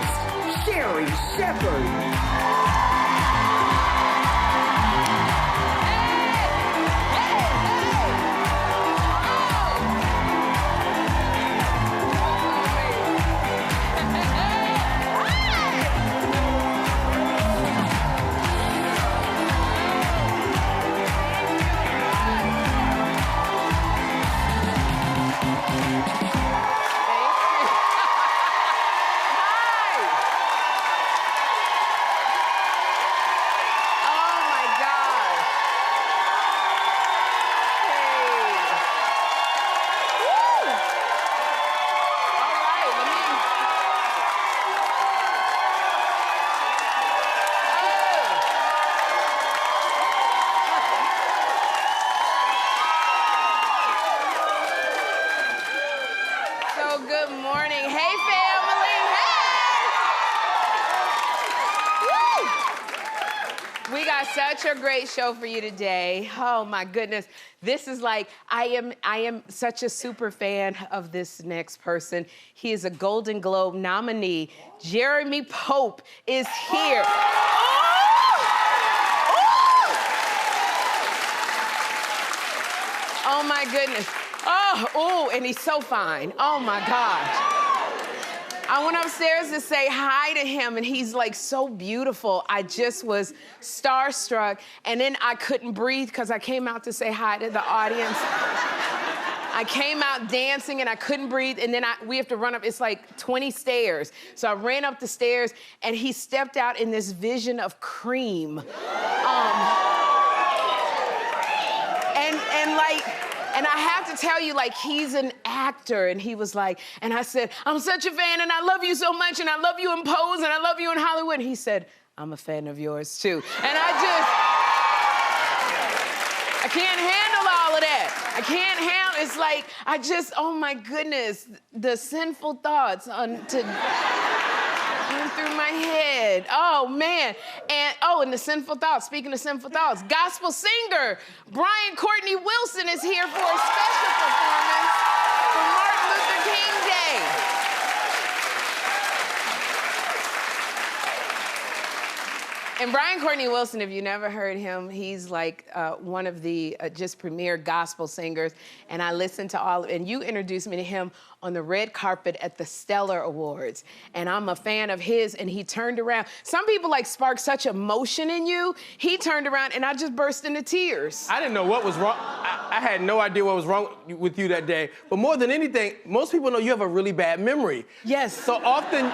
host, Sherri Shepherd. Good morning. Hey, family. Hey! Woo! We got such a great show for you today. Oh, my goodness. This is like, I am such a super fan of this next person. He is a Golden Globe nominee. Jeremy Pope is here. Oh, my goodness. Oh, and he's so fine. Oh, my gosh. I went upstairs to say hi to him, and he's, like, so beautiful. I just was starstruck, and then I couldn't breathe because I came out to say hi to the audience. I came out dancing, and I couldn't breathe, and then we have to run up. It's like 20 stairs. So I ran up the stairs, and he stepped out in this vision of cream. And I have to tell you, like, he's an actor, and he was like, and I said, I'm such a fan, and I love you so much, and I love you in Pose, and I love you in Hollywood. And he said, I'm a fan of yours, too. And I can't handle all of that. I can't handle, it's like, oh my goodness, the sinful thoughts went through my head. Oh, man. And the sinful thoughts, speaking of sinful thoughts, gospel singer Brian Courtney Wilson is here for a special performance for Martin Luther King Day. And Brian Courtney Wilson, if you never heard him, he's like one of the just premier gospel singers. And I listened to and you introduced me to him on the red carpet at the Stellar Awards. And I'm a fan of his, and he turned around. Some people like spark such emotion in you. He turned around, and I just burst into tears. I didn't know what was wrong. I had no idea what was wrong with you that day. But more than anything, most people know you have a really bad memory. Yes. So often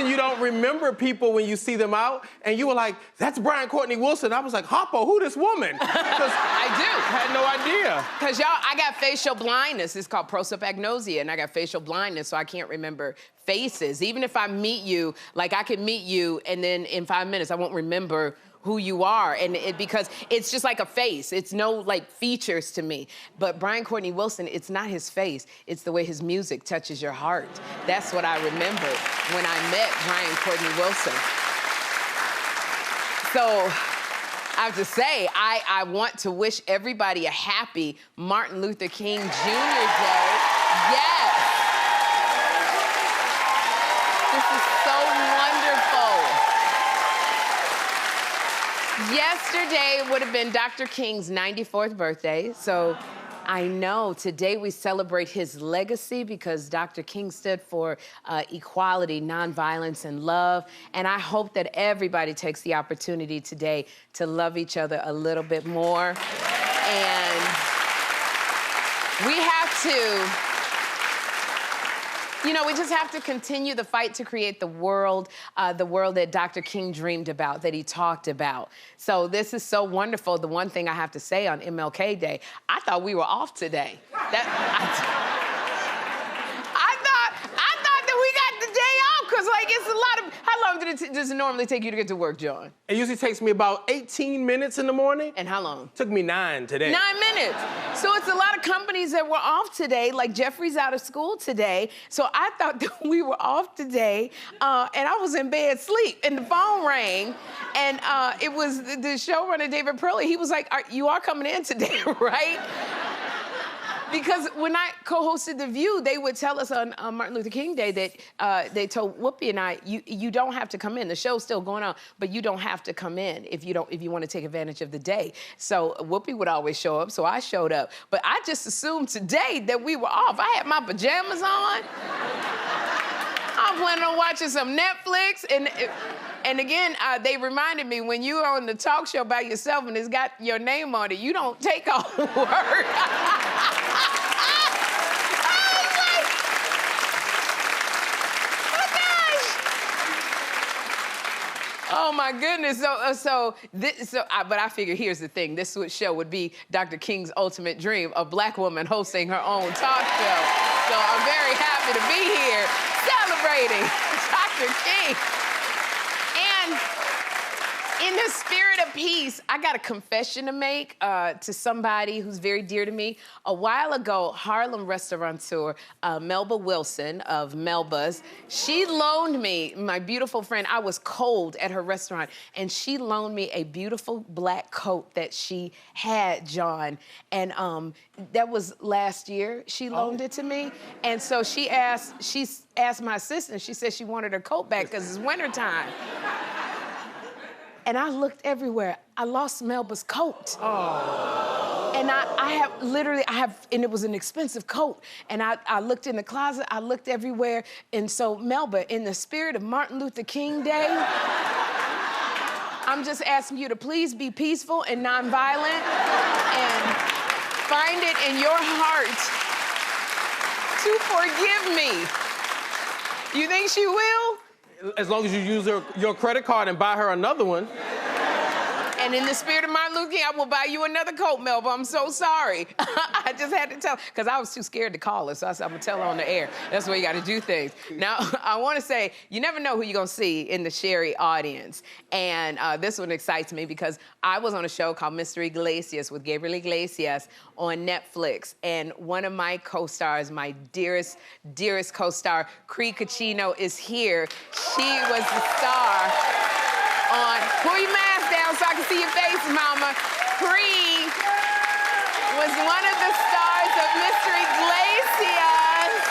you don't remember people when you see them out, and you were like, that's Brian Courtney Wilson. I was like, Hoppo, who this woman? I do. I had no idea. Because y'all, I got facial blindness. It's called prosopagnosia, and I got facial blindness, so I can't remember faces. Even if I meet you, like I can meet you, and then in 5 minutes, I won't remember who you are, and because it's just like a face. It's no like features to me. But Brian Courtney Wilson, it's not his face. It's the way his music touches your heart. That's what I remember when I met Brian Courtney Wilson. So I have to say, I want to wish everybody a happy Martin Luther King Jr. Day. Yes. This is so wonderful. Yesterday would have been Dr. King's 94th birthday, so I know today we celebrate his legacy because Dr. King stood for equality, nonviolence, and love, and I hope that everybody takes the opportunity today to love each other a little bit more, and we have to, we just have to continue the fight to create the world that Dr. King dreamed about, that he talked about. So this is so wonderful. The one thing I have to say on MLK Day, I thought we were off today. I thought that we got the day off, because it's a lot of, how long does it normally take you to get to work, John? It usually takes me about 18 minutes in the morning. And how long? Took me 9 today. 9 minutes. So it's a lot of companies that were off today, like Jeffrey's out of school today. So I thought that we were off today, and I was in bed asleep, and the phone rang, and it was the showrunner, David Perley. He was like, you are coming in today, right? Because when I co-hosted The View, they would tell us on Martin Luther King Day that they told Whoopi and I, you don't have to come in. The show's still going on, but you don't have to come in if you want to take advantage of the day. So Whoopi would always show up, so I showed up. But I just assumed today that we were off. I had my pajamas on. I'm planning on watching some Netflix, and again, they reminded me, when you're on the talk show by yourself and it's got your name on it, you don't take all the work. Oh my goodness! But I figure here's the thing: this show would be Dr. King's ultimate dream, a black woman hosting her own talk show. So I'm very happy to be here celebrating Dr. King. And in the spirit of peace, I got a confession to make to somebody who's very dear to me. A while ago, Harlem restaurateur Melba Wilson of Melba's, she loaned me, my beautiful friend, I was cold at her restaurant, and she loaned me a beautiful black coat that she had, John. And that was last year, she loaned it to me. And so she asked my assistant, she said she wanted her coat back because it's wintertime. And I looked everywhere. I lost Melba's coat. Oh. And and it was an expensive coat. And I looked in the closet, I looked everywhere. And so Melba, in the spirit of Martin Luther King Day, I'm just asking you to please be peaceful and nonviolent and find it in your heart to forgive me. You think she will? As long as you use your credit card and buy her another one. And in the spirit of Martin Luther King, I will buy you another coat, Melba. I'm so sorry. I just had to tell, because I was too scared to call her, so I said, I'm gonna tell her on the air. That's the way you gotta do things. Now, I wanna say, you never know who you're gonna see in the Sherri audience. And this one excites me because I was on a show called Mr. Iglesias with Gabriel Iglesias on Netflix. And one of my co-stars, my dearest, dearest co-star, Cree Cachino, is here. She was the star on, pull your mask down so I can see your face, mama. Cree was one of the stars of Mr. Iglesias.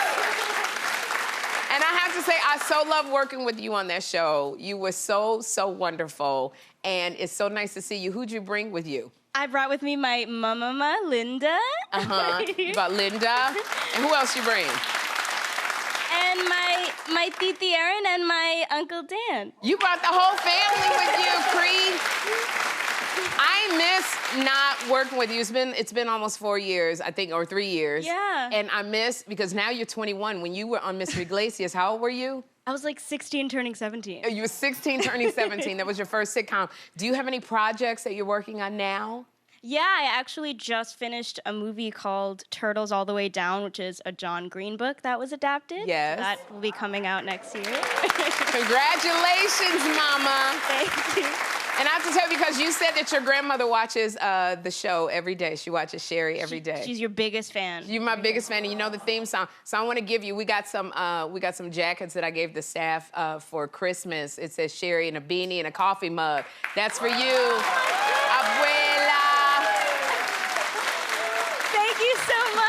And I have to say, I so love working with you on that show. You were so, so wonderful. And it's so nice to see you. Who'd you bring with you? I brought with me my mama, Linda. You brought Linda. And who else you bring? And my Titi Erin and my Uncle Dan. You brought the whole family with you, Cree. I miss not working with you. It's been almost 4 years, I think, or 3 years. Yeah. And I miss, because now you're 21. When you were on Mr. Iglesias, how old were you? I was like 16 turning 17. You were 16 turning 17. That was your first sitcom. Do you have any projects that you're working on now? Yeah, I actually just finished a movie called Turtles All the Way Down, which is a John Green book that was adapted. Yes. That will be coming out next year. Congratulations, Mama. Thank you. And I have to tell you, because you said that your grandmother watches the show every day. She watches Sherri every day. She's your biggest fan. You're my biggest fan, and you know the theme song. So I want to give you, we got some jackets that I gave the staff for Christmas. It says Sherri and a beanie and a coffee mug. That's for you, Abuela. Thank you so much.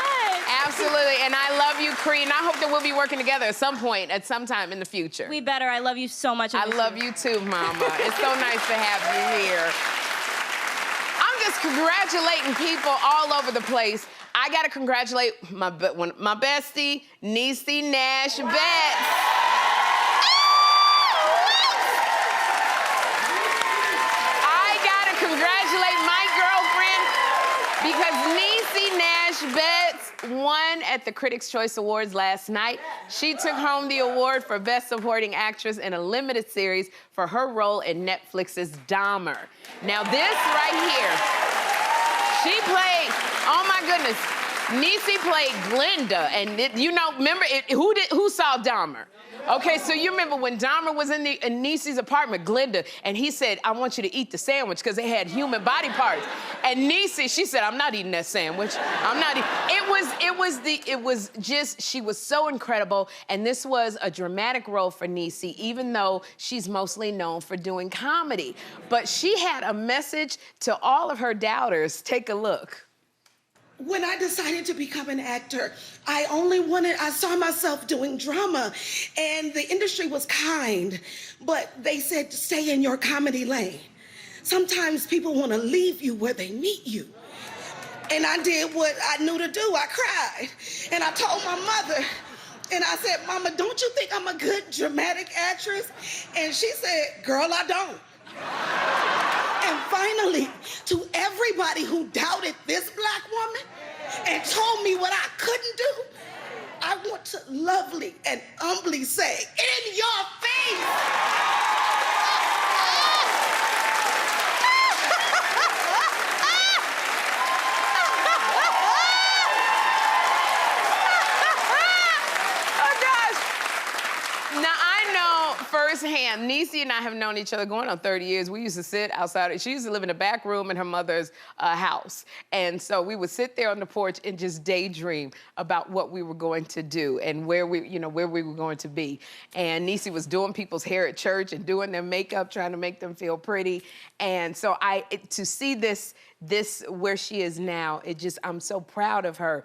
Absolutely, and I love you, Cree, and I hope that we'll be working together at some point, at some time in the future. We better. I love you so much. I love you too, Mama. It's so nice to have you here. I'm just congratulating people all over the place. I gotta congratulate my bestie, Niecy Nash Betts. I gotta congratulate my girlfriend because Niecy Nash Betts won at the Critics' Choice Awards last night. She took home the award for Best Supporting Actress in a limited series for her role in Netflix's Dahmer. Now this right here, she played, oh my goodness, Niecy played Glinda, and you know, remember, who saw Dahmer? Okay, so you remember when Dahmer was in Niecy's apartment, Glinda, and he said, I want you to eat the sandwich because it had human body parts. And Niecy, she said, I'm not eating that sandwich. I'm not eating. She was so incredible, and this was a dramatic role for Niecy, even though she's mostly known for doing comedy. But she had a message to all of her doubters. Take a look. when I decided to become an actor, I saw myself doing drama, and the industry was kind, but they said, stay in your comedy lane. Sometimes people want to leave you where they meet you. And I did what I knew to do. I cried. And I told my mother, and I said, Mama, don't you think I'm a good dramatic actress? And she said, girl, I don't. And finally, to everybody who doubted this black woman and told me what I couldn't do, I want to lovely and humbly say, in your face! Now, I know firsthand, Niecy and I have known each other going on 30 years. We used to sit outside. She used to live in a back room in her mother's house. And so we would sit there on the porch and just daydream about what we were going to do and where we were going to be. And Niecy was doing people's hair at church and doing their makeup, trying to make them feel pretty. And so to see this where she is now, I'm so proud of her.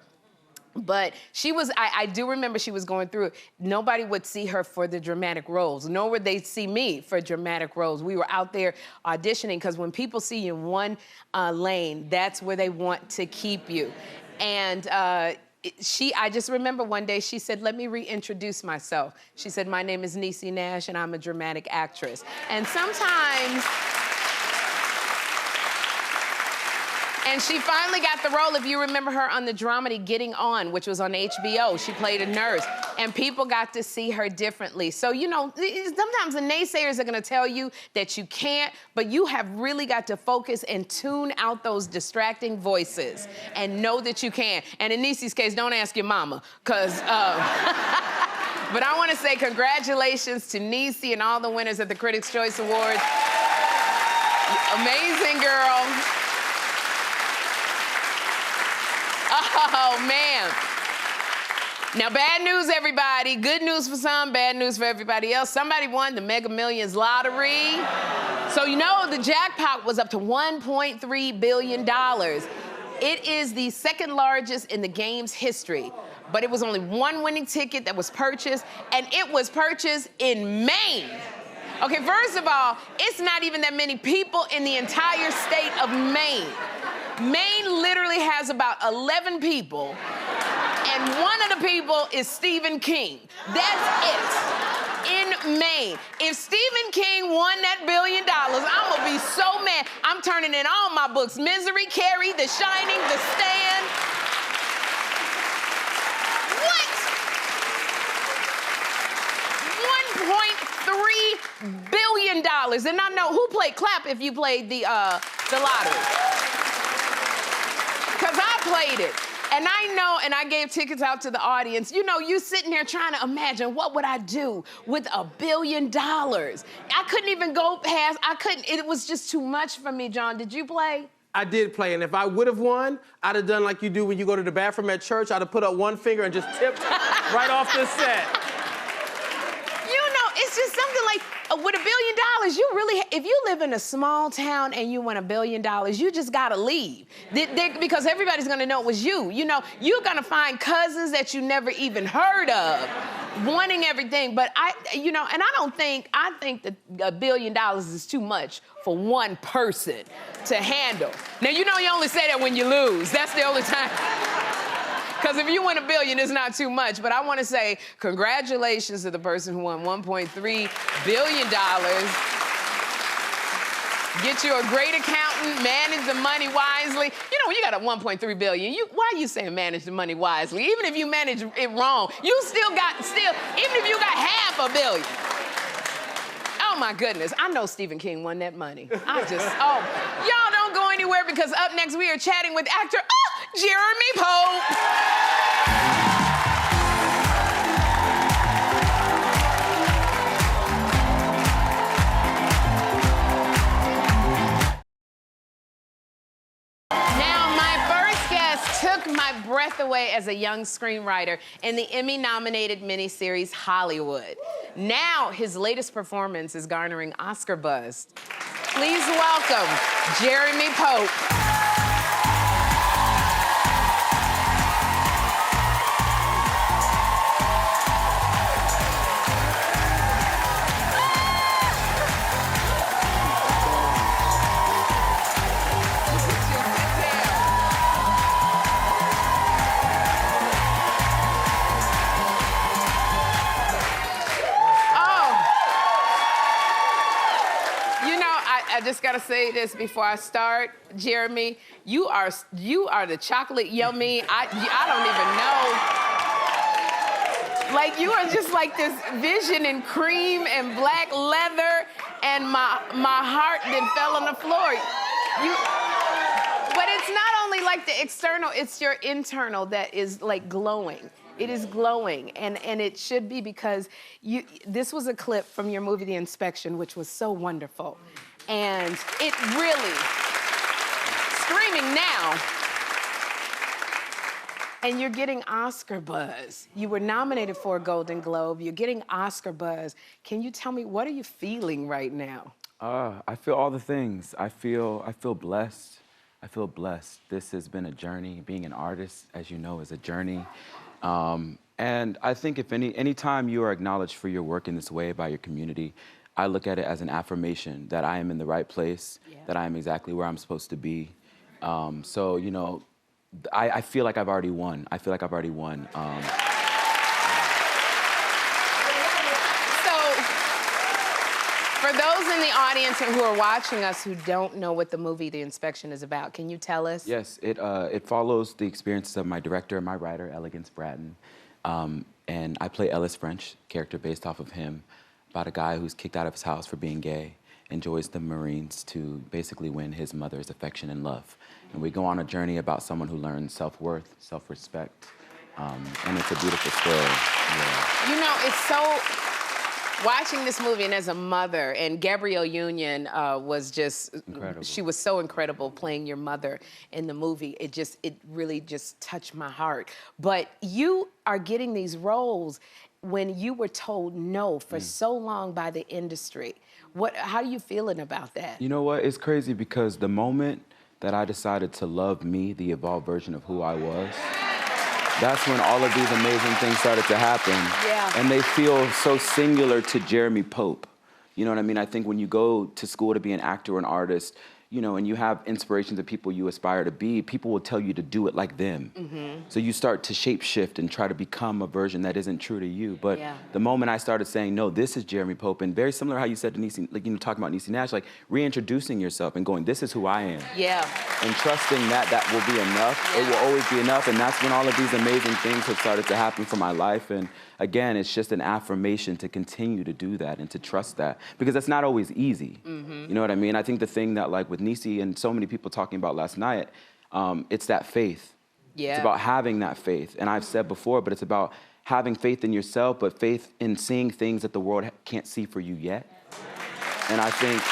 But she was, I do remember she was going through it. Nobody would see her for the dramatic roles, nor would they see me for dramatic roles. We were out there auditioning, because when people see you in one lane, that's where they want to keep you. And I just remember one day she said, let me reintroduce myself. She said, my name is Niecy Nash and I'm a dramatic actress. And sometimes, and she finally got the role, if you remember her on the dramedy Getting On, which was on HBO. She played a nurse, and people got to see her differently. So, you know, sometimes the naysayers are gonna tell you that you can't, but you have really got to focus and tune out those distracting voices and know that you can. And in Niecy's case, don't ask your mama, because, but I wanna say congratulations to Niecy and all the winners at the Critics' Choice Awards. Amazing girl. Oh, man. Now, bad news, everybody. Good news for some, bad news for everybody else. Somebody won the Mega Millions lottery. So, you know, the jackpot was up to $1.3 billion. It is the second largest in the game's history. But it was only one winning ticket that was purchased, and it was purchased in Maine. Okay, first of all, it's not even that many people in the entire state of Maine. Maine literally has about 11 people, and one of the people is Stephen King. That's it, in Maine. If Stephen King won that $1 billion, I'm gonna be so mad. I'm turning in all my books: Misery, Carrie, The Shining, The Stand. What? $1.3 billion. And I know who played clap if you played the lottery. Because I played it. And I know, and I gave tickets out to the audience. You know, you sitting there trying to imagine, what would I do with $1 billion? I couldn't even go past, it was just too much for me, John. Did you play? I did play, and if I would have won, I'd have done like you do when you go to the bathroom at church. I'd have put up one finger and just tipped right off the set. You know, it's just something like, with $1 billion, you really, if you live in a small town and you win $1 billion, you just gotta leave. Because everybody's gonna know it was you. You know, you're gonna find cousins that you never even heard of, wanting everything. But I think that $1 billion is too much for one person to handle. Now, you know you only say that when you lose. That's the only time. Because if you win $1 billion, it's not too much. But I want to say congratulations to the person who won $1.3 billion. Get you a great accountant, manage the money wisely. You know, when you got a $1.3 billion, why are you saying manage the money wisely? Even if you manage it wrong, you even if you got $500 million. Oh my goodness, I know Stephen King won that money. Y'all don't go anywhere, because up next we are chatting with actor, Jeremy Pope. Now, my first guest took my breath away as a young screenwriter in the Emmy-nominated miniseries Hollywood. Now, his latest performance is garnering Oscar buzz. Please welcome Jeremy Pope. I just gotta say this before I start, Jeremy. You are the chocolate yummy. I don't even know. Like, you are just like this vision in cream and black leather, and my heart then fell on the floor. But it's not only like the external, it's your internal that is like glowing. It is glowing, and it should be, because this was a clip from your movie, The Inspection, which was so wonderful. And it really, streaming now, and you're getting Oscar buzz. You were nominated for a Golden Globe, you're getting Oscar buzz. Can you tell me, what are you feeling right now? I feel all the things. I feel blessed. I feel blessed. This has been a journey. Being an artist, as you know, is a journey. And I think if anytime you are acknowledged for your work in this way by your community, I look at it as an affirmation that I am in the right place, that I am exactly where I'm supposed to be. So, you know, I feel like I've already won. I feel like I've already won. For those in the audience who are watching us who don't know what the movie The Inspection is about, can you tell us? Yes, it follows the experiences of my director and my writer, Elegance Bratton. And I play Ellis French, character based off of him, about a guy who's kicked out of his house for being gay and joins the Marines to basically win his mother's affection and love. And we go on a journey about someone who learns self-worth, self-respect, and it's a beautiful story. Yeah. You know, it's so... Watching this movie, and as a mother, and Gabrielle Union was just... Incredible. She was so incredible playing your mother in the movie. It really just touched my heart. But you are getting these roles when you were told no for so long by the industry. How are you feeling about that? You know what? It's crazy because the moment that I decided to love me, the evolved version of who I was, that's when all of these amazing things started to happen. Yeah. And they feel so singular to Jeremy Pope. You know what I mean? I think when you go to school to be an actor or an artist, you know, and you have inspirations of people you aspire to be, people will tell you to do it like them. So you start to shape shift and try to become a version that isn't true to you. But the moment I started saying, no, this is Jeremy Pope, and very similar how you said to Niecy, like, you know, talking about Niecy Nash, like reintroducing yourself and going, this is who I am. Yeah. And trusting that that will be enough. It will always be enough. And that's when all of these amazing things have started to happen for my life. And again, it's just an affirmation to continue to do that and to trust that, because that's not always easy. You know what I mean? I think the thing that, like with Niecy and so many people talking about last night, it's that faith. Yeah. It's about having that faith. And I've said before, but it's about having faith in yourself, but faith in seeing things that the world can't see for you yet. And I think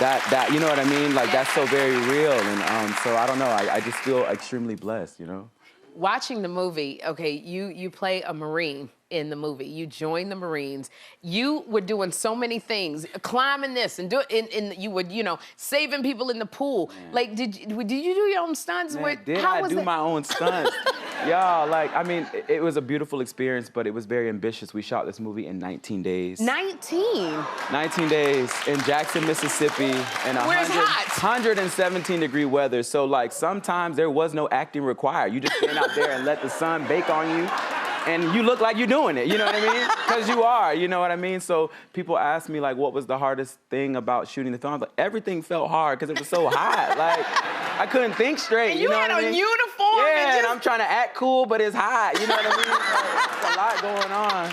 that you know what I mean? Like, that's so very real. And so I don't know, I just feel extremely blessed, you know? Watching the movie, okay, you play a Marine in the movie. You joined the Marines. You were doing so many things, climbing this and you would, you know, saving people in the pool. Man. Like, did you do your own stunts? Man, I do my own stunts? Y'all, like, I mean, it was a beautiful experience, but it was very ambitious. We shot this movie in 19 days. 19? 19 days in Jackson, Mississippi, in 117-degree weather. So, like, sometimes there was no acting required. You just stand out there and let the sun bake on you. And you look like you're doing it, you know what I mean? Because you are, you know what I mean? So people ask me, like, what was the hardest thing about shooting the film? I was like, everything felt hard because it was so hot. Like, I couldn't think straight, and you know what I mean? You had a uniform. Yeah, and I'm trying to act cool, but it's hot, you know what I mean? There's a lot going on.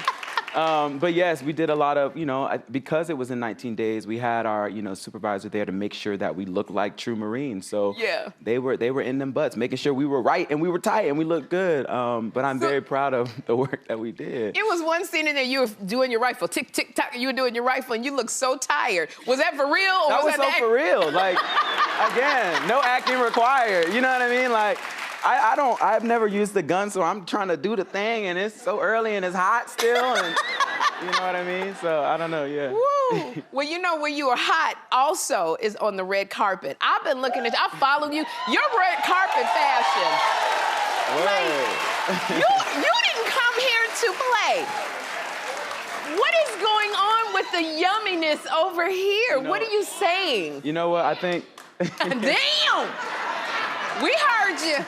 But yes, we did a lot of, you know, because it was in 19 days, we had our, you know, supervisor there to make sure that we looked like true Marines. So they were in them butts, making sure we were right and we were tight and we looked good. But I'm very proud of the work that we did. It was one scene in there you were doing your rifle, tick, tick, tock, you were doing your rifle and you looked so tired. Was that for real? Or That was so for real. Like, again, no acting required. You know what I mean? Like, I've never used the gun, so I'm trying to do the thing, and it's so early and it's hot still, and you know what I mean? So, I don't know, yeah. Woo! Well, you know, where you were hot also is on the red carpet. I've been looking at you, I followed you, your red carpet fashion. Like, you didn't come here to play. What is going on with the yumminess over here? You know, what are you saying? You know what, I think... Damn! We heard you.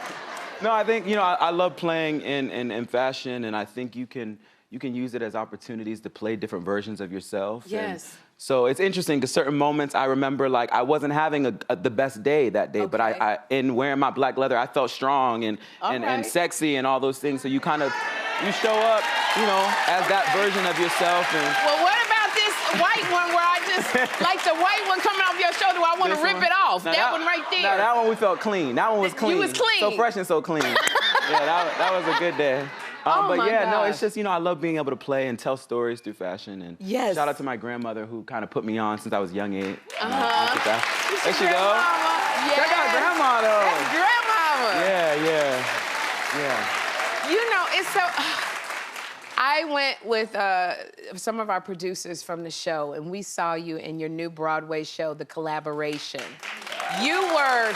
No, I think, you know, I love playing in fashion, and I think you can use it as opportunities to play different versions of yourself. Yes. So it's interesting because certain moments I remember like I wasn't having the best day that day, but I in wearing my black leather, I felt strong and sexy and all those things. So you show up, you know, as that version of yourself. And well, what about this white one where I just, like the white one coming off your shoulder, I want to rip it off. No, that one right there. No, that one we felt clean. That one was clean. You was clean. So fresh and so clean. Yeah, that was a good day. But yeah, no, it's just, you know, I love being able to play and tell stories through fashion. And shout out to my grandmother who kind of put me on since I was young age. There she go. Check out grandma though. That's grandmama. Yeah. You know, it's so. I went with some of our producers from the show, and we saw you in your new Broadway show, The Collaboration. You were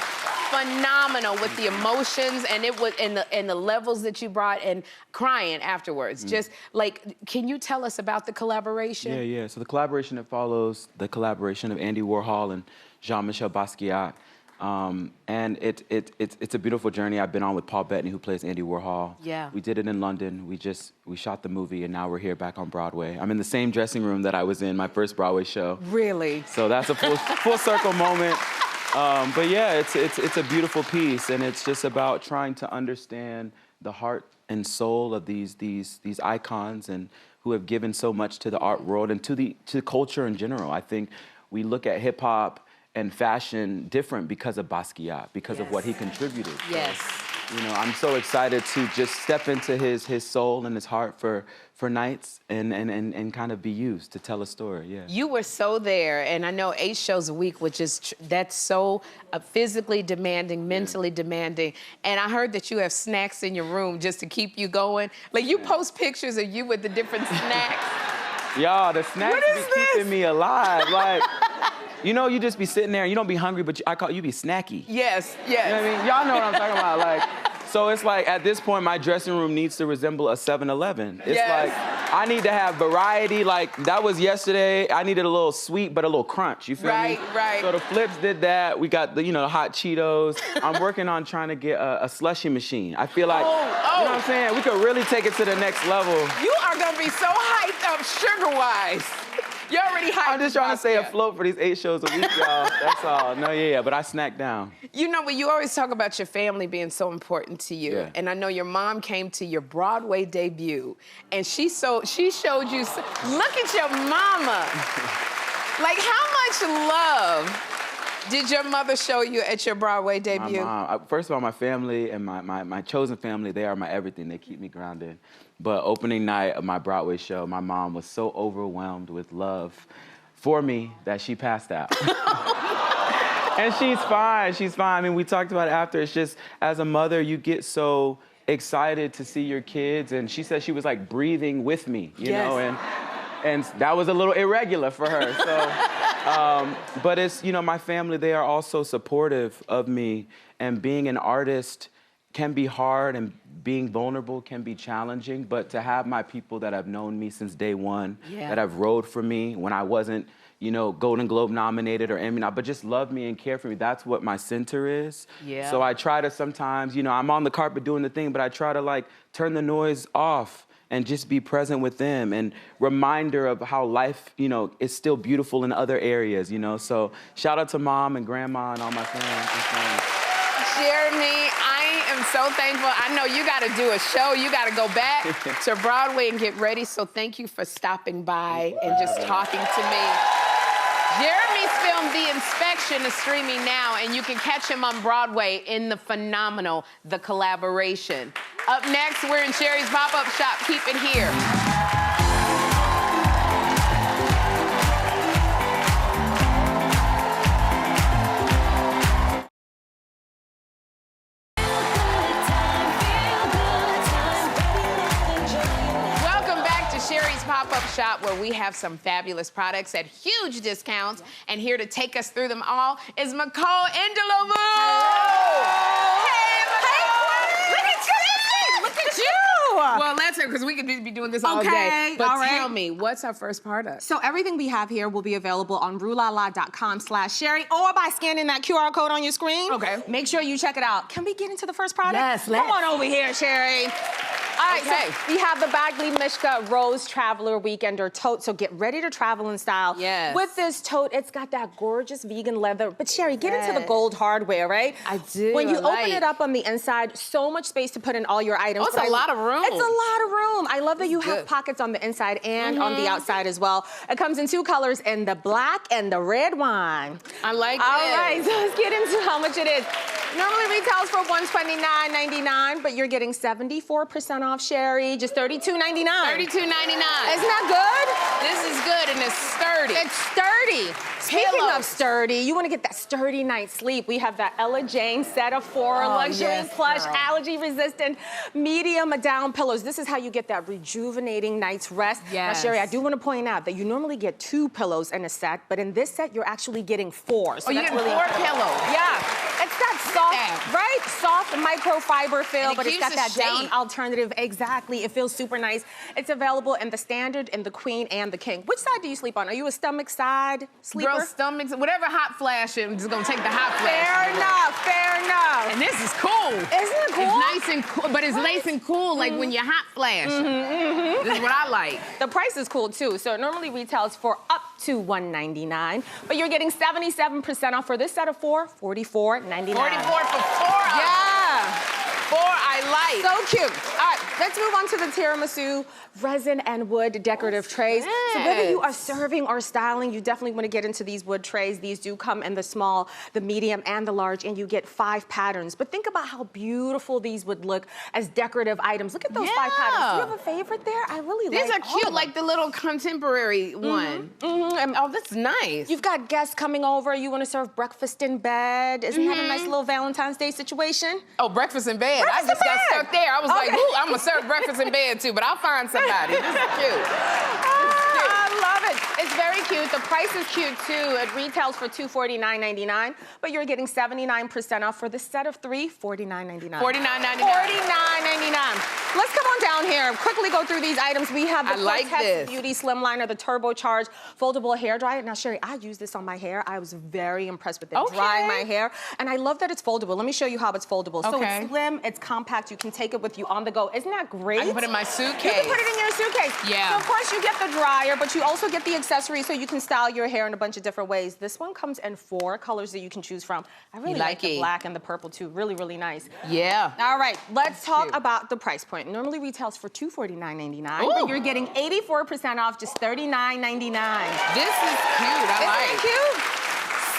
phenomenal with the emotions and it was and the levels that you brought and crying afterwards. Just like, can you tell us about The Collaboration? Yeah. So The Collaboration, it follows the collaboration of Andy Warhol and Jean-Michel Basquiat. And it's a beautiful journey I've been on with Paul Bettany, who plays Andy Warhol. Yeah. We did it in London. We shot the movie, and now we're here back on Broadway. I'm in the same dressing room that I was in my first Broadway show. Really? So that's a full circle moment. But yeah, it's a beautiful piece, and it's just about trying to understand the heart and soul of these icons and who have given so much to the art world and to culture in general. I think we look at hip hop and fashion different because of Basquiat, because of what he contributed. Yes. So, you know, I'm so excited to just step into his soul and his heart for nights and kind of be used to tell a story, yeah. You were so there, and I know 8 shows a week, which is, that's so physically demanding, mentally demanding. And I heard that you have snacks in your room just to keep you going. Like, you post pictures of you with the different snacks. Y'all, the snacks be keeping me alive. Like, you know, you just be sitting there and you don't be hungry, but I call you be snacky. Yes. You know what I mean? Y'all know what I'm talking about. Like, so it's like, at this point, my dressing room needs to resemble a 7-Eleven. It's like, I need to have variety. Like, that was yesterday. I needed a little sweet, but a little crunch. You feel me? Right. So the Flips did that. We got the, you know, the hot Cheetos. I'm working on trying to get a slushie machine. I feel like, you know what I'm saying? We could really take it to the next level. You are gonna be so hyped up sugar-wise. You're already hyped. I'm just trying to stay afloat for these 8 shows a week, y'all. That's all. No, yeah, but I snack down. You know, but you always talk about your family being so important to you. Yeah. And I know your mom came to your Broadway debut, and she showed you, look at your mama. Like, how much love did your mother show you at your Broadway debut? My mom, first of all, my family and my chosen family, they are my everything. They keep me grounded. But opening night of my Broadway show, my mom was so overwhelmed with love for me that she passed out. And she's fine. I mean, we talked about it after. It's just, as a mother, you get so excited to see your kids. And she said she was like breathing with me, you know? And that was a little irregular for her. So, but it's, you know, my family, they are also supportive of me. And being an artist can be hard, and being vulnerable can be challenging, but to have my people that have known me since day one, that have rode for me when I wasn't, you know, Golden Globe nominated or Emmy, but just love me and care for me, that's what my center is. Yeah. So I try to sometimes, you know, I'm on the carpet doing the thing, but I try to like turn the noise off and just be present with them, and reminder of how life, you know, is still beautiful in other areas, you know? So shout out to Mom and Grandma and all my friends and friends. Jeremy, I am so thankful. I know you got to do a show. You got to go back to Broadway and get ready. So thank you for stopping by and just talking to me. Jeremy's film, The Inspection, is streaming now, and you can catch him on Broadway in the phenomenal The Collaboration. Up next, we're in Sherri's pop-up shop. Keep it here. Sherri's pop-up shop, where we have some fabulous products at huge discounts. And here to take us through them all is Nicole Indelovu. Hey, Nicole. Look at you. Look at you. Well, that's it, because we could be doing this all day. But tell me, what's our first product? So everything we have here will be available on rulala.com/Sherri, or by scanning that QR code on your screen. Okay. Make sure you check it out. Can we get into the first product? Yes, let's. Come on over here, Sherri. All right, Okay. so we have the Badgley Mischka Rose Traveler Weekender Tote. So get ready to travel in style. Yes. With this tote, it's got that gorgeous vegan leather. But Sherri, get into the gold hardware, right? I do, When you I open like. it up on the inside, so much space to put in all your items. Oh, it's But a lot of room. It's a lot of room. I love that you have good. pockets on the inside and on the outside as well. It comes in 2 colors, in the black and the red wine. I like All this. right, so let's get into how much it is. Normally retails for $129.99, but you're getting 74% off, Sherri. Just $32.99. $32.99. Isn't that This is good and it's sturdy. good? It's sturdy. Speaking Pillows. of sturdy, you want to get that sturdy night's sleep. We have that Jayne set of 4 luxury yes, plush, girl. allergy resistant, medium down pillows. This is how you get that rejuvenating night's rest. Now, Yes. Sherri, I do want to point out that you normally get 2 pillows in a set, but in this set, you're actually getting 4. So Oh, you that's get really 4 important. pillows. Yeah, it's that soft, that. right? Soft microfiber feel, And it but it's keeps got the that down shape. alternative. Exactly, it feels super nice. It's available in the standard, in the queen, and the king. Which side do you sleep on? Are you a stomach side sleeper? Girl, stomachs, whatever hot flash, I'm just gonna take the hot flash. Fair enough, fair enough. And this is cool. Isn't it cool? It's nice and cool, but it's nice and cool, like when you're hot flash. This is what I like. The price is cool too. So it normally retails for up to $199, but you're getting 77% off for this set of 4, $44.99. 44 for 4. Yeah. 4 I like. So cute. All right, let's move on to the Tiramisu resin and wood decorative trays. So whether you are Yes. serving or styling, you definitely want to get into these wood trays. These do come in the small, the medium, and the large, and you get 5 patterns. But think about how beautiful these would look as decorative items. Look at those 5 patterns. Do you have a favorite there? I really These like are all cute, of them. like the little contemporary one. And Oh, that's nice. you've got guests coming over. You want to serve breakfast in bed. Isn't that a nice little Valentine's Day situation? Oh, breakfast in bed. Breakfast I just in got bed. stuck there. I was like, Okay. ooh, I'm gonna serve breakfast in bed too, but I'll find somebody. This is cute. I love it. It's very cute. The price is cute too. It retails for $249.99, but you're getting 79% off for the set of 3, $49.99. $49.99. $49.99. Let's come on down here. Quickly go through these items. We have the I like Cortex this. Beauty Slimliner, the turbocharged foldable hair dryer. Now, Sherri, I use this on my hair. I was very impressed with it. Okay. Drying my hair. And I love that it's foldable. Let me show you how it's foldable. So Okay. it's slim, it's compact. You can take it with you on the go. Isn't that great? I can put it in my suitcase. You can put it in your suitcase. Yeah. So of course you get the dryer, but you also get the accessory so you can style your hair in a bunch of different ways. This one comes in 4 colors that you can choose from. I really like the it. black and the purple too. Really, really nice. Yeah. All right, let's talk cute. about the price point. Normally retails for $249.99, Ooh. but you're getting 84% off, just $39.99. This is cute. I Isn't like. it cute?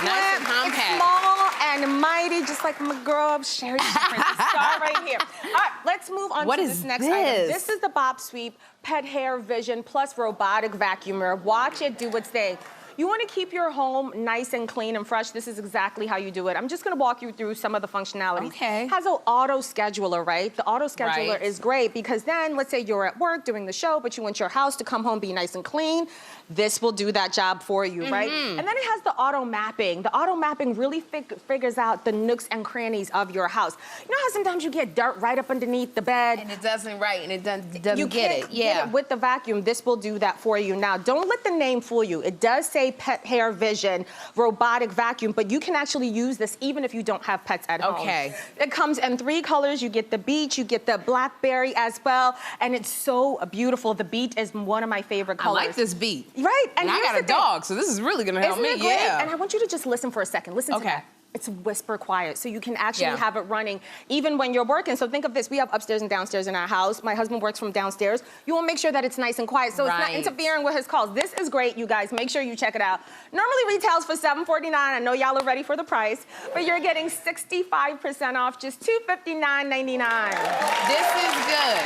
Nice and Slim, compact. It's small and mighty, just like my girl, Sherri, Princess Star right here. All right, let's move on What to is this next this? item. This is the Bob Sweep Pet Hair Vision Plus Robotic Vacuumer. Watch it do its thing. You want to keep your home nice and clean and fresh. This is exactly how you do it. I'm just going to walk you through some of the functionalities. Okay. It has an auto scheduler, right? The auto scheduler Right. is great because then, let's say you're at work doing the show, but you want your house to come home be nice and clean. This will do that job for you, right? And then it has the auto mapping. The auto mapping really figures out the nooks and crannies of your house. You know how sometimes you get dirt right up underneath the bed? And it doesn't and it doesn't You get can't it. Yeah. get it with the vacuum. This will do that for you. Now, don't let the name fool you. It does say Pet Hair Vision Robotic Vacuum, but you can actually use this even if you don't have pets at home. Okay. It comes in 3 colors. You get the beach, you get the blackberry as well, and it's so beautiful. The beach is one of my favorite I colors. like this beat. Right, And I here's got a the thing. dog, so this is really gonna help Isn't me. it great? Yeah. And I want you to just listen for a second. Listen to Okay. that. It's whisper quiet, so you can actually Yeah. have it running even when you're working. So think of this, we have upstairs and downstairs in our house. My husband works from downstairs. You wanna make sure that it's nice and quiet, so it's not Right. interfering with his calls. This is great, you guys. Make sure you check it out. Normally retails for $749. I know y'all are ready for the price, but you're getting 65% off, just $259.99. This is good.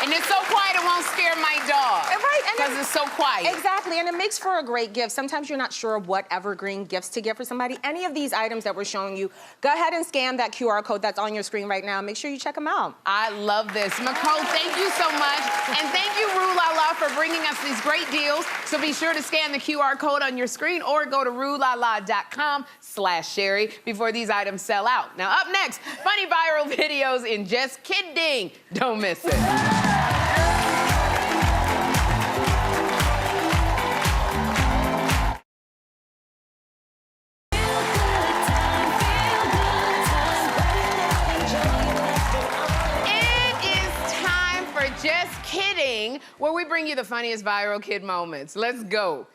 And it's so quiet it won't scare my dog. Right, and Because it's so quiet. Exactly, and it makes for a great gift. Sometimes you're not sure what evergreen gifts to get for somebody. Any of these items that we're showing you, go ahead and scan that QR code that's on your screen right now. Make sure you check them out. I love this. Nicole, thank you so much. And thank you, Rue La La, for bringing us these great deals. So be sure to scan the QR code on your screen or go to ruelala.com/Sherri before these items sell out. Now, up next, funny viral videos in Just Kidding. Don't miss it. It is time Kidding, where we bring you the funniest viral kid moments. Let's go.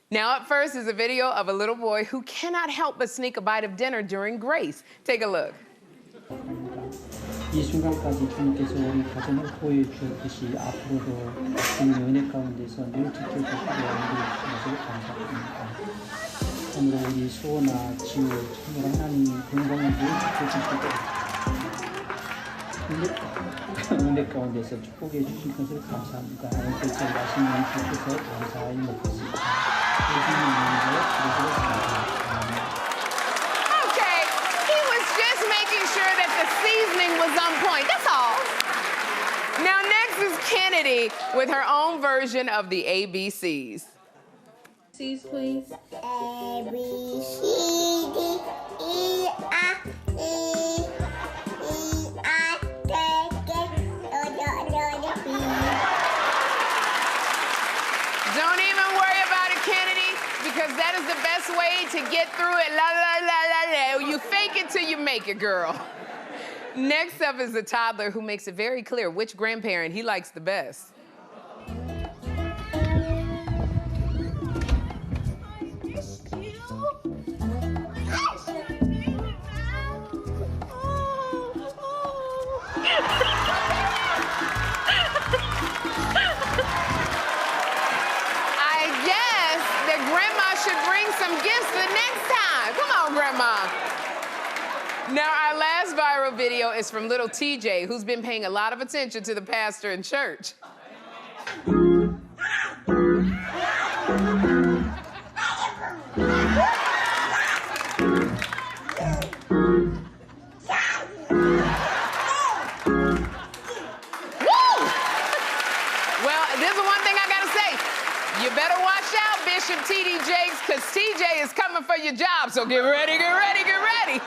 Now, up first is a video of a little boy who cannot help but sneak a bite of dinner during grace. Take a look. 이 순간까지 주님께서 우리 가정을 보여주었듯이 앞으로도 주님의 은혜 가운데서 늘 지켜주시고 양도해 주셔서 감사합니다. 오늘 우리 수호나 지우 참으로 하나님 건강을 늘 지켜주시고 은혜 가운데서 축복해 주신 것을 감사합니다. 오늘까지 맛있는 주셔서 감사히 먹겠습니다. 예수님 이름으로 기도를 드립니다. Okay, he was just making sure that the seasoning was on point. That's all. Now, next is Kennedy with her own version of the ABCs. Please. A, B, C, D, E, F, E, F, G, H, Don't even worry about it, Kennedy, because that is the best way to get through it. La, la, la, la, la. You fake it till you make it, girl. Next up is a toddler who makes it very clear which grandparent he likes the best. Now, our last viral video is from little TJ, who's been paying a lot of attention to the pastor in church. You better watch out, Bishop T.D. Jakes, because TJ is coming for your job, so get ready, get ready, get ready.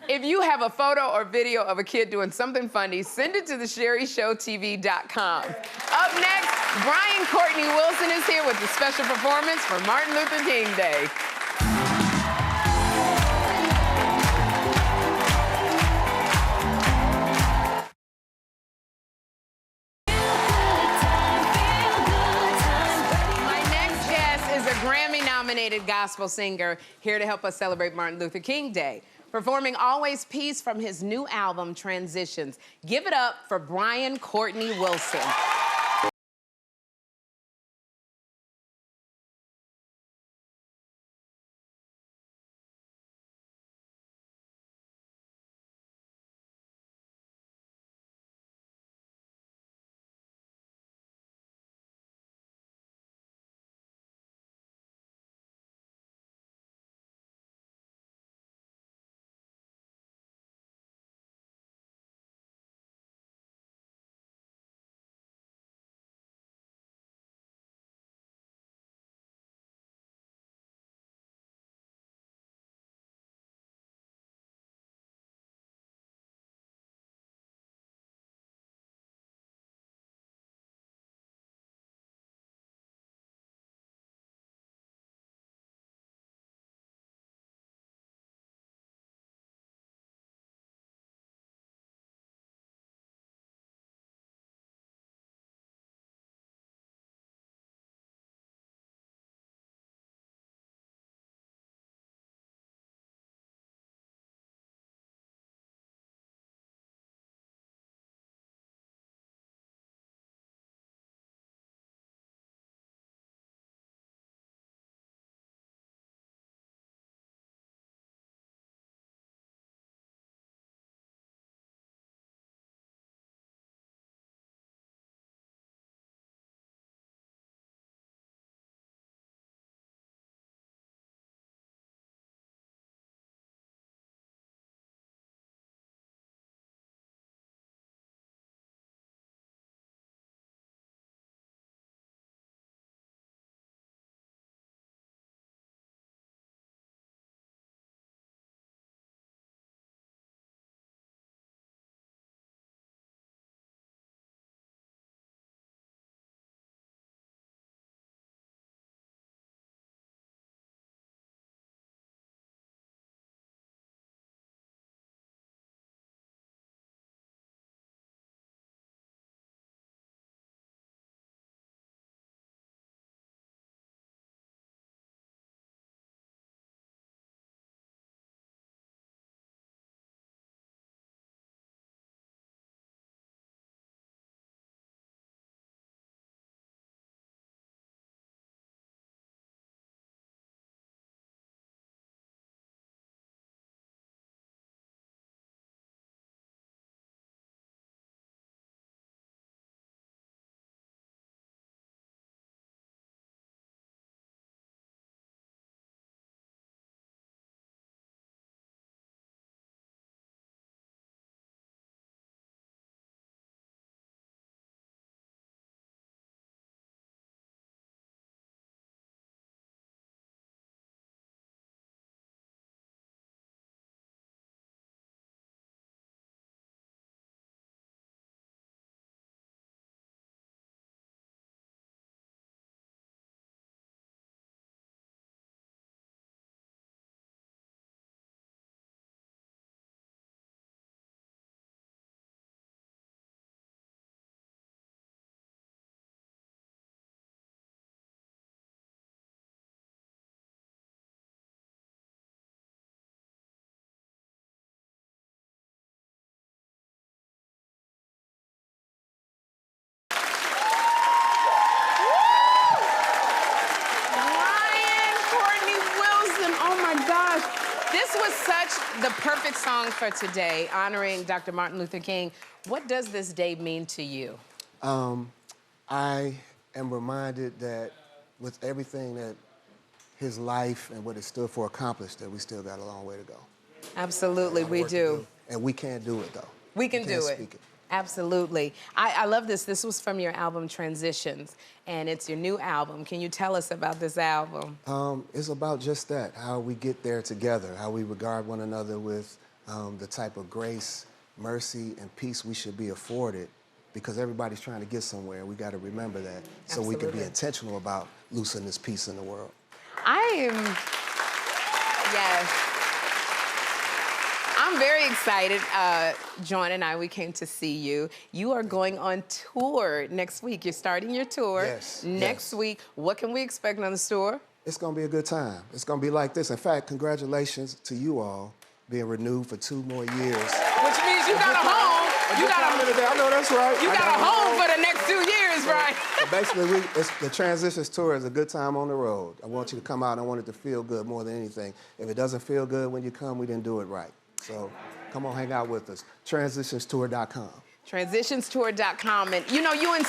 If you have a photo or video of a kid doing something funny, send it to thesherryshowtv.com. Up next, Brian Courtney Wilson is here with a special performance for Martin Luther King Day. Grammy-nominated gospel singer here to help us celebrate Martin Luther King Day, performing Always Peace from his new album, Transitions. Give it up for Brian Courtney Wilson. This was such the perfect song for today, honoring Dr. Martin Luther King. What does this day mean to you? I am reminded that with everything that his life and what it stood for accomplished, that we still got a long way to go. Absolutely, we do. And we can't do it, though. We can do it. Speak it. Absolutely. I love this. This was from your album Transitions, and it's your new album. Can you tell us about this album? It's about just that, how we get there together, how we regard one another with the type of grace, mercy, and peace we should be afforded, because everybody's trying to get somewhere. We got to remember that, so we can be intentional about loosening this peace in the world. Yes. I'm very excited. John and I, we came to see you. You are going on tour next week. You're starting your tour next week. What can we expect on the tour? It's going to be a good time. It's going to be like this. In fact, congratulations to you all being renewed for 2 more years. Which means you got a home. I know that's right. You got a home for the next 2 years, right? So basically, the Transitions Tour is a good time on the road. I want you to come out. I want it to feel good more than anything. If it doesn't feel good when you come, we didn't do it right. So come on, hang out with us. Transitionstour.com. Transitionstour.com. And you know, you're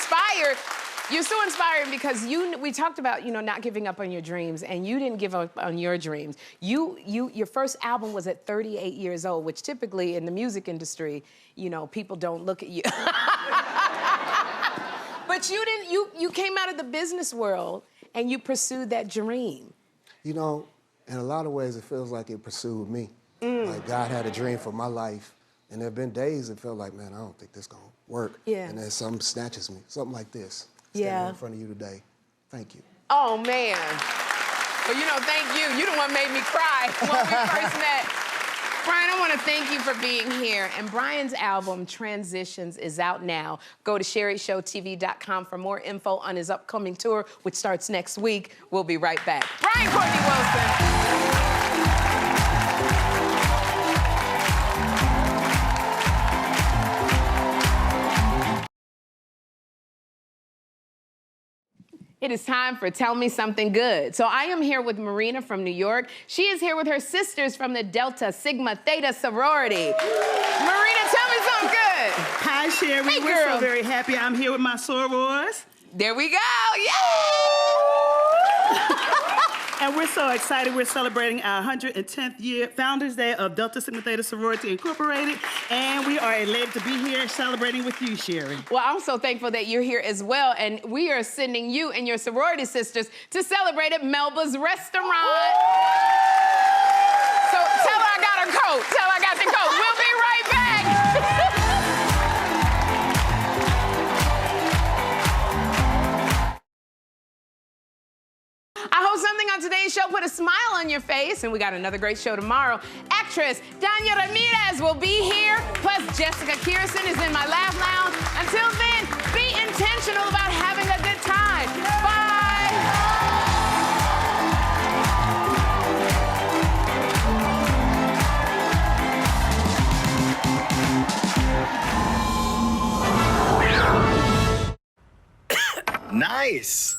so inspiring because we talked about, not giving up on your dreams, and you didn't give up on your dreams. Your first album was at 38 years old, which typically in the music industry, people don't look at you. But you came out of the business world and you pursued that dream. In a lot of ways, it feels like it pursued me. Like God had a dream for my life, and there have been days it felt like, man, I don't think this gonna work. Yeah. And then something snatches me, something like this. Standing in front of you today. Thank you. Oh, man. Well, thank you. You the one made me cry when we first met. Brian, I want to thank you for being here. And Brian's album, Transitions, is out now. Go to SherriShowTV.com for more info on his upcoming tour, which starts next week. We'll be right back. Brian Courtney Wilson. It is time for Tell Me Something Good. So I am here with Marina from New York. She is here with her sisters from the Delta Sigma Theta sorority. Marina, tell me something good. Hi, Sherri. Hey, We're girl. so very happy. I'm here with my sorors. There we go. Yay! And we're so excited. We're celebrating our 110th year Founders Day of Delta Sigma Theta Sorority Incorporated. And we are elated to be here celebrating with you, Sherri. Well, I'm so thankful that you're here as well. And we are sending you and your sorority sisters to celebrate at Melba's Restaurant. So tell her I got her coat. Tell her I got the coat. We'll be right back. I hope something on today's show put a smile on your face, and we got another great show tomorrow. Actress Danya Ramirez will be here, plus Jessica Kirsten is in my laugh lounge. Until then, be intentional about having a good time. Bye. Nice.